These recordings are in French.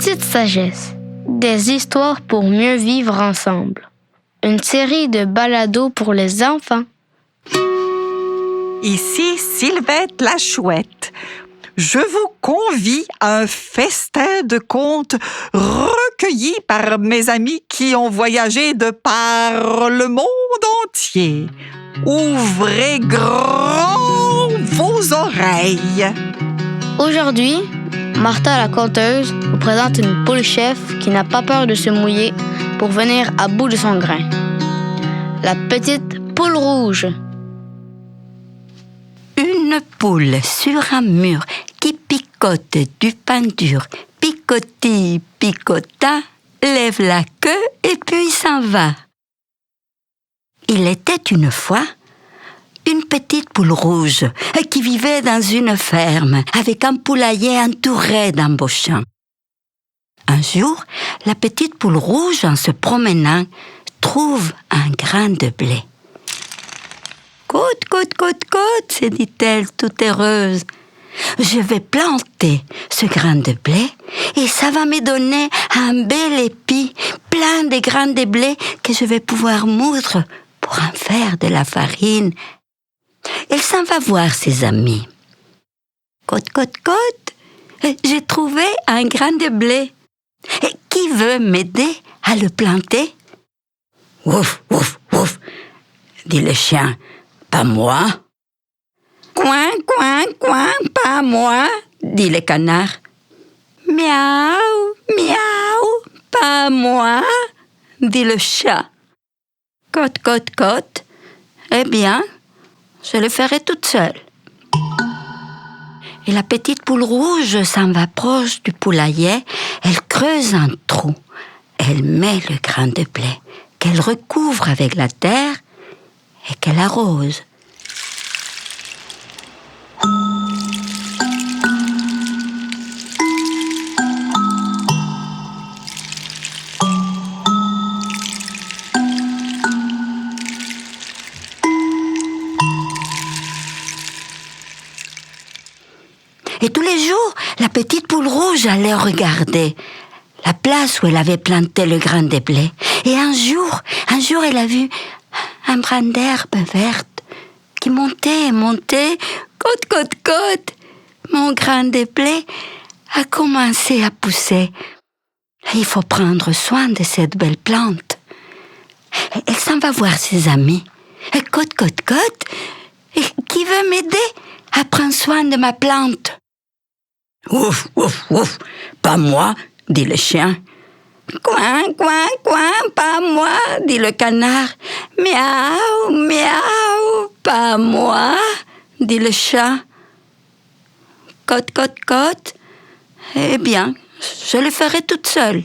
Petite sagesse, des histoires pour mieux vivre ensemble. Une série de balados pour les enfants. Ici Sylvette la Chouette. Je vous convie à un festin de contes recueillis par mes amis qui ont voyagé de par le monde entier. Ouvrez grand vos oreilles. Aujourd'hui, Martha la conteuse vous présente une poule chef qui n'a pas peur de se mouiller pour venir à bout de son grain. La petite poule rouge. Une poule sur un mur qui picote du pain dur, picotille, picota, lève la queue et puis s'en va. Il était une fois une petite poule rouge qui vivait dans une ferme avec un poulailler entouré d'embauchants. Un jour, la petite poule rouge, en se promenant, trouve un grain de blé. « Côte, côte, côte, côte !» se dit-elle toute heureuse. « Je vais planter ce grain de blé et ça va me donner un bel épi plein de grains de blé que je vais pouvoir moudre pour en faire de la farine. » Elle s'en va voir ses amis. « Côte, côte, côte, j'ai trouvé un grain de blé. Qui veut m'aider à le planter ?»« Ouf, ouf, ouf !» dit le chien. « Pas moi. »« Coin, coin, coin, pas moi !» dit le canard. « Miaou, miaou, pas moi !» dit le chat. « Côte, côte, côte, eh bien, je le ferai toute seule. » Et la petite poule rouge s'en va proche du poulailler. Elle creuse un trou. Elle met le grain de blé qu'elle recouvre avec la terre et qu'elle arrose. Et tous les jours, la petite poule rouge allait regarder la place où elle avait planté le grain de blé. Et un jour, elle a vu un brin d'herbe verte qui montait et montait. Côte, côte, côte, mon grain de blé a commencé à pousser. Il faut prendre soin de cette belle plante. Elle s'en va voir ses amis. Côte, côte, côte, qui veut m'aider à prendre soin de ma plante? Ouf, ouf, ouf, pas moi, dit le chien. Coin, coin, coin, pas moi, dit le canard. Miaou, miaou, pas moi, dit le chat. Côte, côte, côte, eh bien, je le ferai toute seule.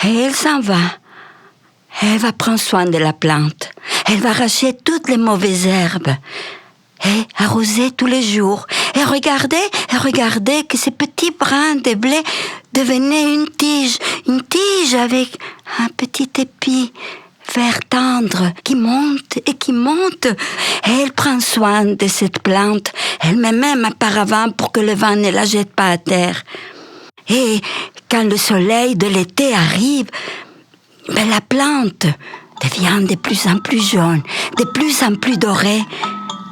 Et elle s'en va. Elle va prendre soin de la plante. Elle va arracher toutes les mauvaises herbes. Et arroser tous les jours. Et regarder que ces petits brins de blé devenaient une tige avec un petit épi vert tendre qui monte et qui monte. Et elle prend soin de cette plante. Elle met même un paravent pour que le vent ne la jette pas à terre. Et quand le soleil de l'été arrive, la plante devient de plus en plus jaune, de plus en plus dorée.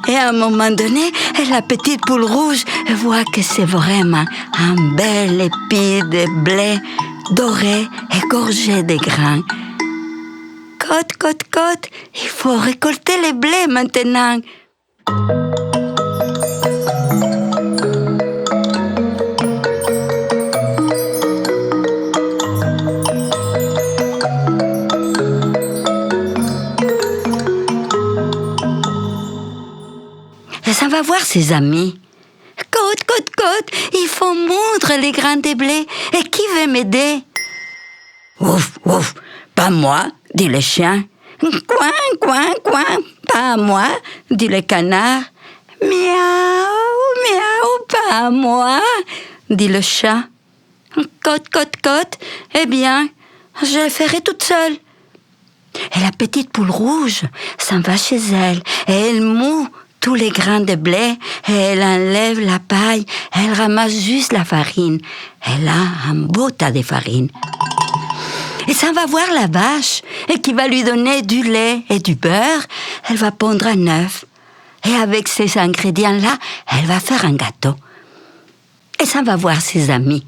Et à un moment donné, la petite poule rouge voit que c'est vraiment un bel épi de blé doré et gorgé de grains. Côte, côte, côte, il faut récolter les blés maintenant. Ça va voir ses amis. Côte, côte, côte, il faut moudre les grains de blé. Et qui veut m'aider? Ouf, ouf, pas moi, dit le chien. Coin, coin, coin, pas moi, dit le canard. Miaou, miaou, pas moi, dit le chat. Cote, cote, cote, eh bien, je le ferai toute seule. Et la petite poule rouge s'en va chez elle et elle moud tous les grains de blé et elle enlève la paille, elle ramasse juste la farine. Elle a un beau tas de farine. Et ça va voir la vache et qui va lui donner du lait et du beurre. Elle va pondre un œuf. Et avec ces ingrédients-là, elle va faire un gâteau. Et ça va voir ses amis.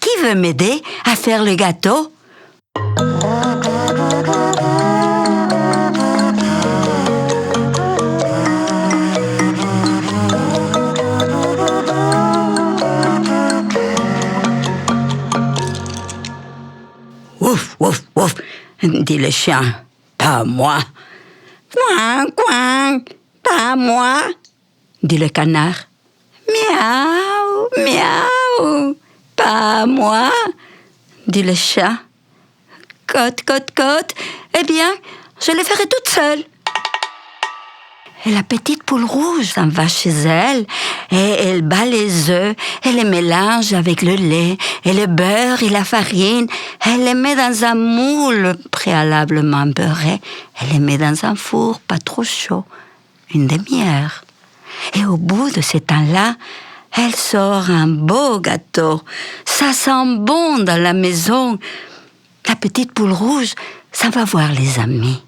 Qui veut m'aider à faire le gâteau? Ouf, ouf, ouf, dit le chien. Pas moi. Coin, coin, pas moi, dit le canard. Miaou, miaou, pas moi, dit le chat. Cote, cote, cote, eh bien, je le ferai toute seule. Et la petite poule rouge s'en va chez elle et elle bat les œufs, elle les mélange avec le lait et le beurre et la farine. Elle les met dans un moule préalablement beurré. Elle les met dans un four pas trop chaud, une demi-heure. Et au bout de ce temps-là, elle sort un beau gâteau. Ça sent bon dans la maison. La petite poule rouge, ça va voir les amis.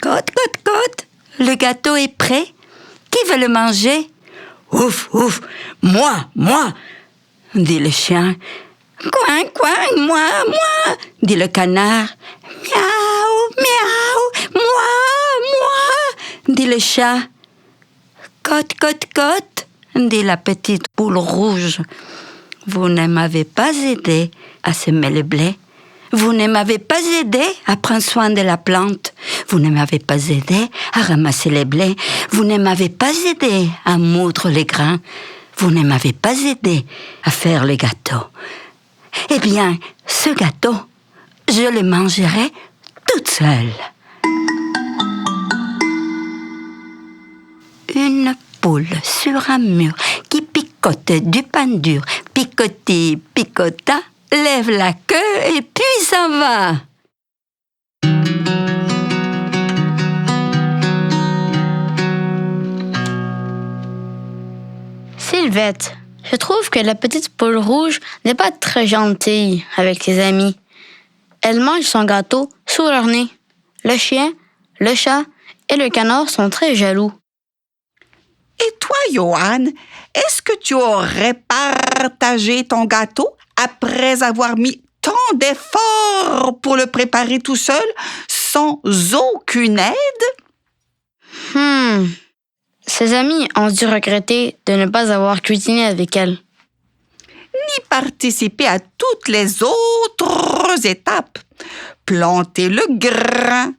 Cote, cote, cote, le gâteau est prêt. Qui veut le manger? Ouf, ouf, moi, dit le chien. Coin, coin, moi, dit le canard. Miaou, miaou, moi, dit le chat. Cote, cote, cote, dit la petite poule rouge. Vous ne m'avez pas aidé à semer le blé. Vous ne m'avez pas aidé à prendre soin de la plante. Vous ne m'avez pas aidé à ramasser les blés. Vous ne m'avez pas aidé à moudre les grains. Vous ne m'avez pas aidé à faire le gâteau. Eh bien, ce gâteau, je le mangerai toute seule. Une poule sur un mur qui picote du pain dur. Picoti, picota, lève la queue et puis s'en va. Sylvette, je trouve que la petite poule rouge n'est pas très gentille avec ses amis. Elle mange son gâteau sous leur nez. Le chien, le chat et le canard sont très jaloux. Et toi, Johan, est-ce que tu aurais partagé ton gâteau après avoir mis tant d'efforts pour le préparer tout seul, sans aucune aide? Ses amis ont dû regretter de ne pas avoir cuisiné avec elle. Ni participer à toutes les autres étapes. Planter le grain,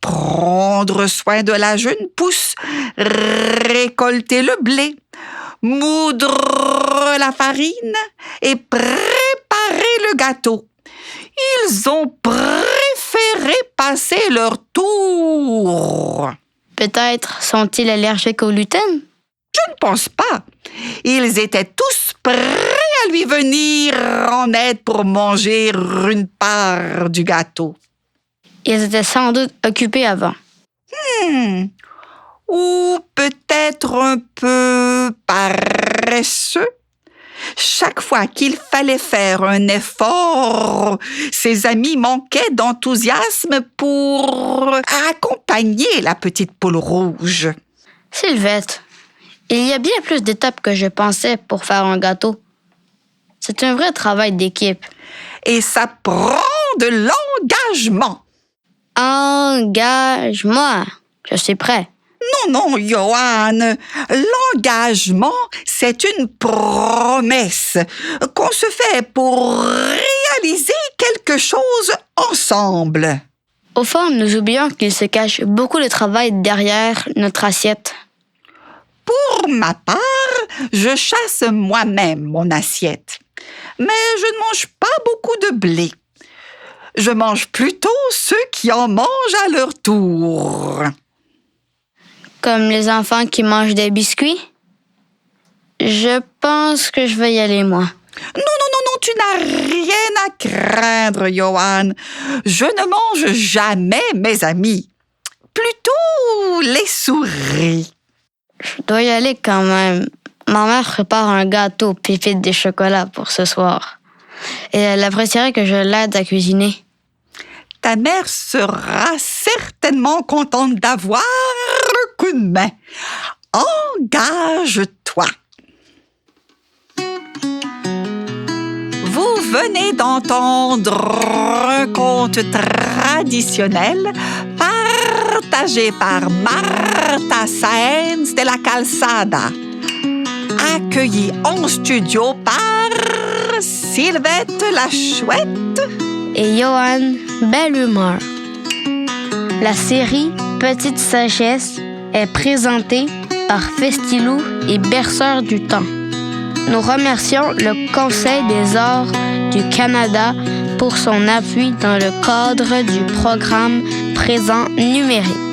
prendre soin de la jeune pousse, récolter le blé, moudre la farine et préparer le gâteau. Ils ont préféré passer leur tour. Peut-être sont-ils allergiques au gluten? Je ne pense pas. Ils étaient tous prêts à lui venir en aide pour manger une part du gâteau. Ils étaient sans doute occupés avant. Ou peut-être un peu paresseux. Chaque fois qu'il fallait faire un effort, ses amis manquaient d'enthousiasme pour accompagner la petite poule rouge. Sylvette, il y a bien plus d'étapes que je pensais pour faire un gâteau. C'est un vrai travail d'équipe. Et ça prend de l'engagement. Engagement. Je suis prêt. Non, Johan. L'engagement, c'est une promesse qu'on se fait pour réaliser quelque chose ensemble. Au fond, nous oublions qu'il se cache beaucoup de travail derrière notre assiette. Pour ma part, je chasse moi-même mon assiette. mais je ne mange pas beaucoup de blé. Je mange plutôt ceux qui en mangent à leur tour. Comme les enfants qui mangent des biscuits? Je pense que je vais y aller, moi. Non, tu n'as rien à craindre, Johan. Je ne mange jamais mes amis. Plutôt les souris. Je dois y aller quand même. Ma mère prépare un gâteau pépite des chocolats pour ce soir. Et elle apprécierait que je l'aide à cuisiner. Ta mère sera certainement contente d'avoir un coup de main. Engage-toi. Vous venez d'entendre un conte traditionnel partagé par Marta Sáenz de la Calzada, accueilli en studio par Sylvette la Chouette et Johan Belle Humeur. La série Petite Sagesse est présentée par Festilou et Berceur du Temps. Nous remercions le Conseil des arts du Canada pour son appui dans le cadre du programme Présent numérique.